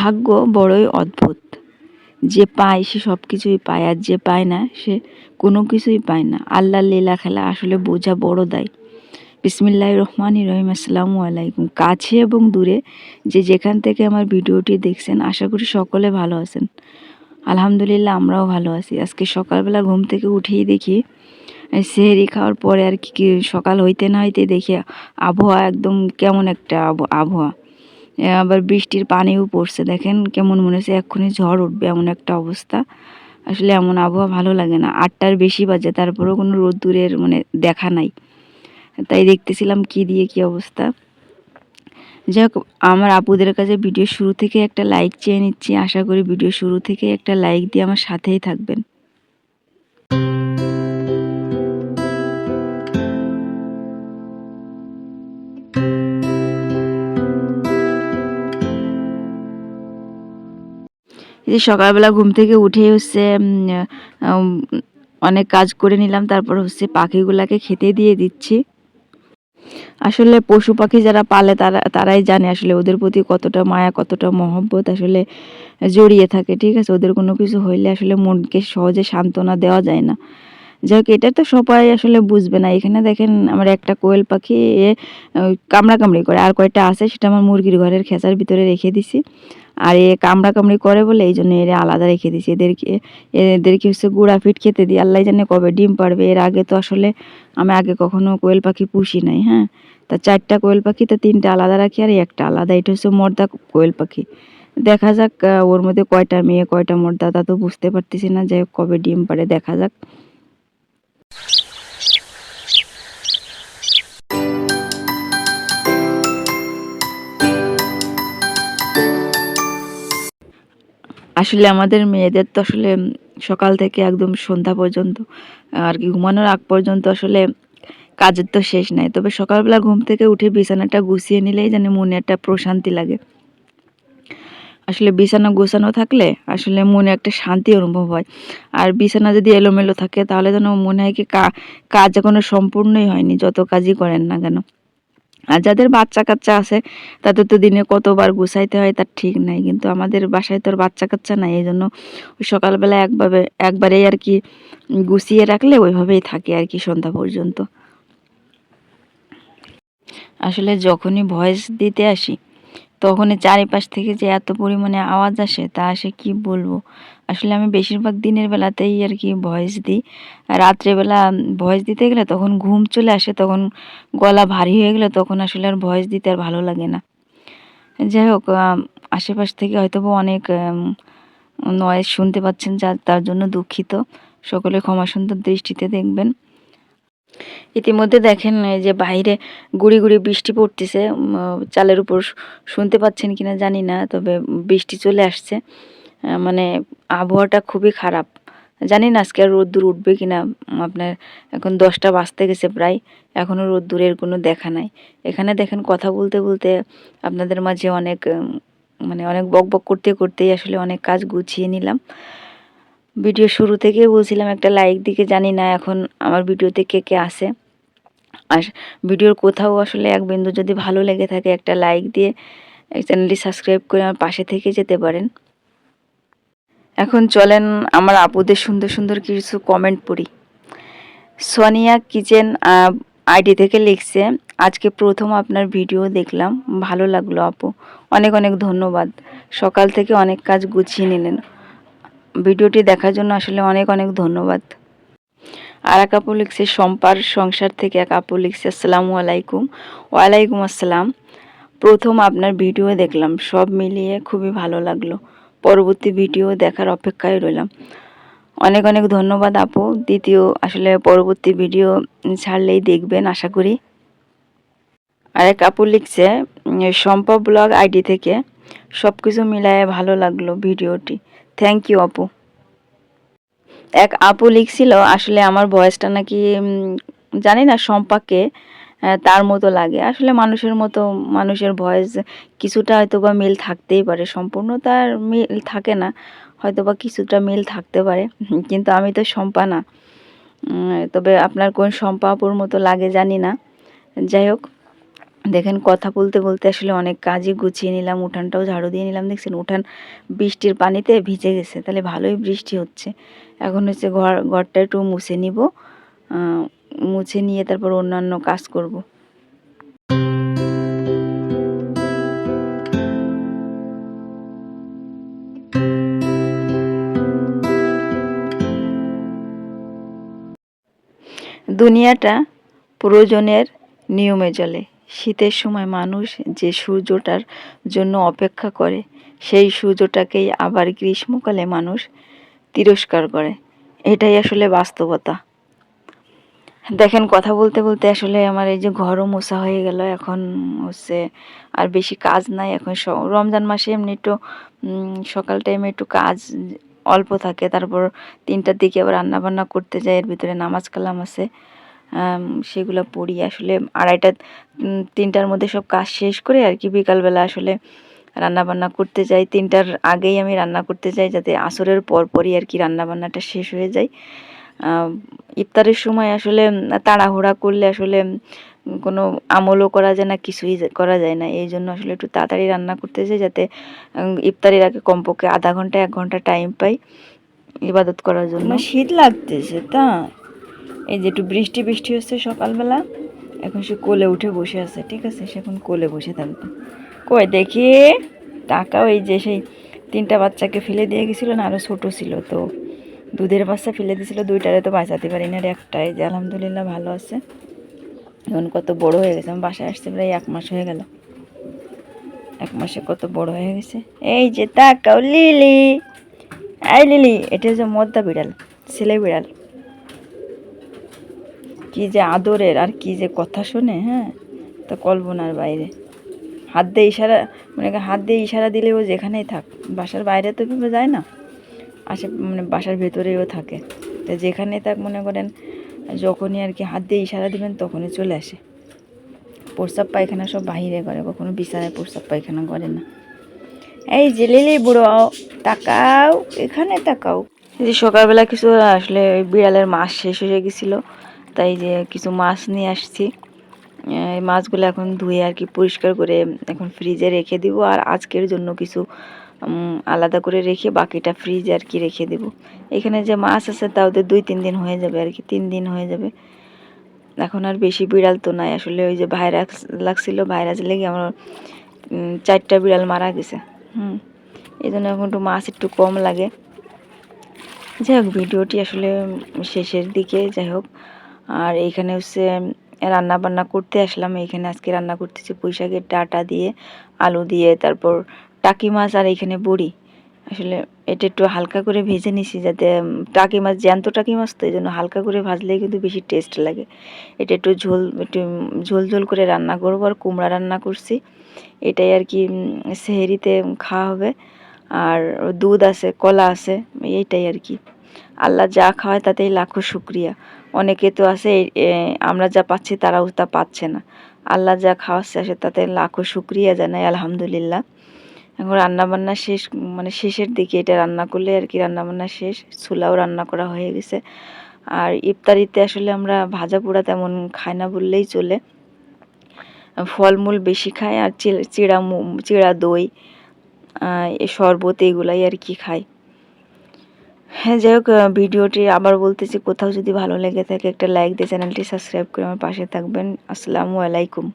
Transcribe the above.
ভাগ্য বড়ই অদ্ভুত। যে পায় সে সব কিছুই পায়, আর যে পায় না সে কোনো কিছুই পায় না। আল্লাহর লীলা খেলা আসলে বোঝা বড় দায়। বিসমিল্লাহির রহমানির রহিম। আসসালামু আলাইকুম। কাছে এবং দূরে যে যেখান থেকে আমার ভিডিওটি দেখছেন, আশা করি সকলে ভালো আছেন। আলহামদুলিল্লাহ, আমরাও ভালো আছি। আজকে সকালবেলা ঘুম থেকে উঠেই দেখি সেহরি খাওয়ার পরে আর কি সকাল হইতে না হইতে দেখি আবহাওয়া একদম কেমন একটা আবহাওয়া। আবার বৃষ্টির পানিও পড়ছে, দেখেন কেমন মনে হচ্ছে এক্ষুনি ঝড় উঠবে এমন একটা অবস্থা। আসলে এমন আবহাওয়া ভালো লাগে না। 8টার বেশি বাজে, তারপরেও কোনো রোদ্দুরের দেখা নাই। তাই দেখতেছিলাম কি দিয়ে কি অবস্থা। যাই হোক, আমার আপুদের কাছে ভিডিও শুরু থেকে একটা লাইক চেয়ে নিচ্ছি। আশা করি ভিডিও শুরু থেকে একটা লাইক দিয়ে আমার সাথেই থাকবেন। এই যে সকালবেলা ঘুম থেকে উঠে অনেক কাজ করে নিলাম, তারপর পাখিগুলাকে খেতে দিয়ে দিচ্ছি। আসলে পশু পাখি যারা পালে তারাই জানে আসলে ওদের প্রতি কতটা মায়া, কতটা মহব্বত আসলে জড়িয়ে থাকে। ঠিক আছে, ওদের কোনো কিছু হইলে আসলে মনকে সহজে সান্ত্বনা দেওয়া যায় না। যাই হোক, এটা তো সবাই আসলে বুঝবে না। এখানে দেখেন আমার একটা কোয়েল পাখি কামড়াকামড়ি করে, আর কয়টা আছে সেটা আমার মুরগির ঘরের খেঁচার ভিতরে রেখে দিছি। আর কামড়াকামড়ি করে বলে এই জন্য এরা আলাদা রেখে দিছি। এদেরকে গুঁড়া ফিট খেতে দিই। আল্লাহ জানে কবে ডিম পারবে। এর আগে তো আসলে আমি কখনো কোয়েল পাখি পুষি নাই। হ্যাঁ, তা 4টা কোয়েল পাখি, তো 3টা আলাদা রাখি আর একটা আলাদা। এটা মর্দা কোয়েল পাখি। দেখা যাক ওর মধ্যে কয়টা মেয়ে কয়টা মর্দা তা তো বুঝতে পারতেছি না। যাই হোক, কবে ডিম পারে দেখা যাক। আসলে আমাদের মেয়েদের তো আসলে সকাল থেকে একদম সন্ধ্যা পর্যন্ত আর কি ঘুমানোর আগ পর্যন্ত আসলে কাজের তো শেষ নাই। তবে সকালবেলা ঘুম থেকে উঠে বিছানাটা গুছিয়ে নিলেই যেন মনে একটা প্রশান্তি লাগে। আসলে বিছানা গোছানো থাকলে আসলে মনে একটা শান্তি অনুভব হয়। আর বিছানা যদি এলোমেলো থাকে তাহলে যেন মনে হয় কি কাজ এখনো সম্পূর্ণই হয়নি, যত কাজই করেন না কেন। আর যাদের বাচ্চা কাচ্চা আছে তাদের তো দিনে কতবার গুছাইতে হয় তার ঠিক নাই। কিন্তু আমাদের বাসায় তো আর বাচ্চা কাচ্চা নাই, এই জন্য ওই সকালবেলা একবারেই আর কি গুছিয়ে রাখলে ওইভাবেই থাকে আর কি সন্ধ্যা পর্যন্ত। আসলে যখনই ভয়েস দিতে আসি তখনই চারিপাশ থেকে যে এত পরিমাণে আওয়াজ আসে, তা আসে কি বলবো। আসলে আমি বেশিরভাগ দিনের বেলাতেই আর কি ভয়েস দিই। রাত্রেবেলা ভয়েস দিতে গেলে তখন ঘুম চলে আসে, তখন গলা ভারী হয়ে গেলে তখন আসলে আর ভয়েস দিতে আর ভালো লাগে না। যাই হোক, আশেপাশ থেকে হয়তোবা অনেক নয়েজ শুনতে পাচ্ছেন, তার জন্য দুঃখিত। সকলে ক্ষমা সুন্দর দৃষ্টিতে দেখবেন। ইতিমধ্যে দেখেন এই যে বাইরে গুড়ি গুড়ি বৃষ্টি পড়তেছে। চালের উপর শুনতে পাচ্ছেন কিনা জানি না, তবে বৃষ্টি চলে আসছে। মানে আবহাওয়াটা খুবই খারাপ। জানি না আজকে আর রোদ্দুর উঠবে কিনা। আপনার এখন 10টা বাজতে গেছে প্রায়, এখনও রোদ্দুরের কোনো দেখা নাই। এখানে দেখেন কথা বলতে বলতে আপনাদের মাঝে অনেক বক বক করতে করতেই আসলে অনেক কাজ গুছিয়ে নিলাম। ভিডিও শুরু থেকেই বলছিলাম একটা লাইক দিকে, জানি না এখন আমার ভিডিওতে কে কে আছে। আর ভিডিওর কোথাও আসলে এক বিন্দু যদি ভালো লেগে থাকে একটা লাইক দিয়ে চ্যানেলটি সাবস্ক্রাইব করে আমার পাশে থেকে যেতে পারেন। এখন চলেন আমার আপুদের সুন্দর সুন্দর কিছু কমেন্ট পড়ি। সোনিয়া কিচেন আইডি থেকে লিখছে, আজকে প্রথম আপনার ভিডিও দেখলাম, ভালো লাগলো আপু, অনেক অনেক ধন্যবাদ। সকাল থেকে অনেক কাজ গুছিয়ে নিলেন। ভিডিওটি দেখার জন্য আসলে অনেক অনেক ধন্যবাদ। আর এক আপু লিখছে, সম্পার সংসার থেকে এক আপু লিখছে, আসসালামু আলাইকুম। ওয়ালাইকুম আসসালাম। প্রথম আপনার ভিডিও দেখলাম, সব মিলিয়ে খুবই ভালো লাগলো। পরবর্তী ভিডিও দেখার অপেক্ষায় রইলাম। অনেক অনেক ধন্যবাদ আপু। আসলে পরবর্তী ভিডিও ছাড়লেই দেখবেন আশা করি। আরেক আপু লিখছে, শম্পা ব্লগ আইডি থেকে, সব কিছু মিলায়ে ভালো লাগলো ভিডিওটি, থ্যাংক ইউ আপু। এক আপু লিখছিল আসলে আমার ভয়েসটা নাকি জানি না শম্পাকে তার মতো লাগে। আসলে মানুষের মতো, মানুষের ভয়েস কিছুটা হয়তো বা মিল থাকতেই পারে, সম্পূর্ণ তার মিল থাকে না, হয়তো বা কিছুটা মিল থাকতে পারে। কিন্তু আমি তো শম্পা না। তবে আপনার কোন শম্পা আপুর মতো লাগে জানি না। যাই হোক, দেখেন কথা বলতে বলতে আসলে অনেক কাজই গুছিয়ে নিলাম, উঠানটাও ঝাড়ু দিয়ে নিলাম। দেখছেন উঠান বৃষ্টির পানিতে ভিজে গেছে, তাহলে ভালোই বৃষ্টি হচ্ছে। এখন হচ্ছে ঘরটা একটু মুছে নিব, মুছে নিয়ে তারপর অন্যান্য কাজ করব। দুনিয়াটা প্রয়োজনের নিয়মে চলে। শীতের সময় মানুষ যে সূর্যটার জন্য অপেক্ষা করে, সেই সূর্যটাকেই আবার গ্রীষ্মকালে মানুষ তিরস্কার করে। এটাই আসলে বাস্তবতা। দেখেন কথা বলতে বলতে আসলে আমার এই যে ঘরও মোছা হয়ে গেল। এখন হচ্ছে আর বেশি কাজ নাই। এখন রমজান মাসে এমনি একটু সকাল টাইমে একটু কাজ অল্প থাকে, তারপর 3টার দিকে আবার রান্না বান্না করতে যাই, এর ভিতরে নামাজ কালাম আছে, সেগুলো পড়ি। আসলে 2:30 3টার মধ্যে সব কাজ শেষ করে আর কি বিকালবেলা আসলে রান্না বান্না করতে যাই। 3টার আগেই আমি রান্না করতে যাই, যাতে আসরের পরপরই আর কি রান্না বান্নাটা শেষ হয়ে যায়। ইফতারের সময় আসলে তাড়াহুড়া করলে আসলে কোনো আমলও করা যায় না, কিছুই করা যায় না। এই জন্য আসলে একটু তাড়াতাড়ি রান্না করতে যাই, যাতে ইফতারের আগে কমপক্ষে আধা ঘন্টা 1 ঘন্টা টাইম পাই ইবাদত করার জন্য। শীত লাগতেছে তা এই যে একটু বৃষ্টি বৃষ্টি হচ্ছে সকালবেলা, এখন সে কোলে উঠে বসে আছে। ঠিক আছে, সে এখন কোলে বসে থাকবে। কই দেখি টাকাও এই যে সেই 3টা বাচ্চাকে ফেলে দিয়ে গেছিল না, আরও ছোট ছিল, তো দুধের বাচ্চা ফেলে দিয়েছিল 2টারে, তো বাঁচাতে পারি না, একটাই যে আলহামদুলিল্লাহ ভালো আছে। এখন কত বড় হয়ে গেছে, আমি বাসায় আসতে প্রায় 1 মাস হয়ে গেল। 1 মাসে কত বড় হয়ে গেছে। এই যে তাকাও লিলি, এই লিলি, এটা হচ্ছে মদ্দা বিড়াল, ছেলে বিড়াল। কি যে আদরের আর কি যে কথা শোনে, হ্যাঁ, তো কল্পনার বাইরে। হাত দিয়ে ইশারা, মানে হাত দিয়ে ইশারা দিলেও যেখানেই থাক, বাসার বাইরে তো ভেবে যায় না, মানে বাসার ভেতরেও থাকে, তো যেখানেই থাক মনে করেন যখনই আর কি হাত দিয়ে ইশারা দিবেন তখনই চলে আসে। প্রস্রাব পায়খানা সব বাহিরে করে, কখনো বিছানায় প্রস্রাব পায়খানা করে না। এই যে লিলি বুড়ো, তাকাও, এখানে তাকাও। এই যে সকালবেলা কিছু আসলে ওই বিড়ালের মাছ শেষ হয়ে গেছিলো, তাই যে কিছু মাছ নিয়ে আসছি। এই মাছগুলো এখন ধুয়ে আর কি পরিষ্কার করে এখন ফ্রিজে রেখে দিব, আর আজকের জন্য কিছু আলাদা করে রেখে বাকিটা ফ্রিজে আর কি রেখে দেব। এখানে যে মাছ আছে তা ওদের 2-3 দিন হয়ে যাবে আর কি, 3 দিন হয়ে যাবে। এখন আর বেশি বিড়াল তো নাই আসলে, ওই যে ভাইরাস লাগছিল, ভাইরাস লেগে আমার 4টা বিড়াল মারা গেছে। এই জন্য এখন একটু মাছ একটু কম লাগে। যাই হোক, ভিডিওটি আসলে শেষের দিকে, যাই হোক। আর এইখানে হচ্ছে রান্না বান্না করতে আসলাম। এইখানে আজকে রান্না করতেছি পুঁই শাকের ডাঁটা দিয়ে, আলু দিয়ে, তারপর টাকি মাছ, আর এইখানে বড়ি। আসলে এটা একটু হালকা করে ভেজে নিছি, যাতে টাকি মাছ জ্যান্ত টাকি মাছ, তো এই জন্য হালকা করে ভাজলেই কিন্তু বেশি টেস্ট লাগে। এটা একটু ঝোল ঝোল করে রান্না করবো। আর কুমড়া রান্না করছি, এটাই আর কি সেহরিতে খাওয়া হবে। আর দুধ আছে, কলা আছে, এইটাই আর কি। আল্লাহ যা খাওয়ায় তাতেই লাখো শুক্রিয়া। অনেকে তো আছে আমরা যা পাচ্ছি তারাও তা পাচ্ছে না। আল্লাহ যা খাওয়াচ্ছে আসে তাতে লাখো শুক্রিয়া জানাই, আলহামদুলিল্লাহ। এখন রান্নাবান্না শেষ, মানে শেষের দিকে এটা রান্না করলে আর কি রান্নাবান্না শেষ। ছোলাও রান্না করা হয়ে গেছে। আর ইফতারিতে আসলে আমরা ভাজা পোড়া তেমন খাই না বললেই চলে, ফলমূল বেশি খাই, আর চিড়া দই, শরবত, এগুলাই আর কি খাই। হ্যাঁ, যাই হোক, ভিডিওটি আবার বলতেছি, কোথাও যদি ভালো লেগে থাকে একটা লাইক দিয়ে চ্যানেলটি সাবস্ক্রাইব করে আমার পাশে থাকবেন। আসসালামু আলাইকুম।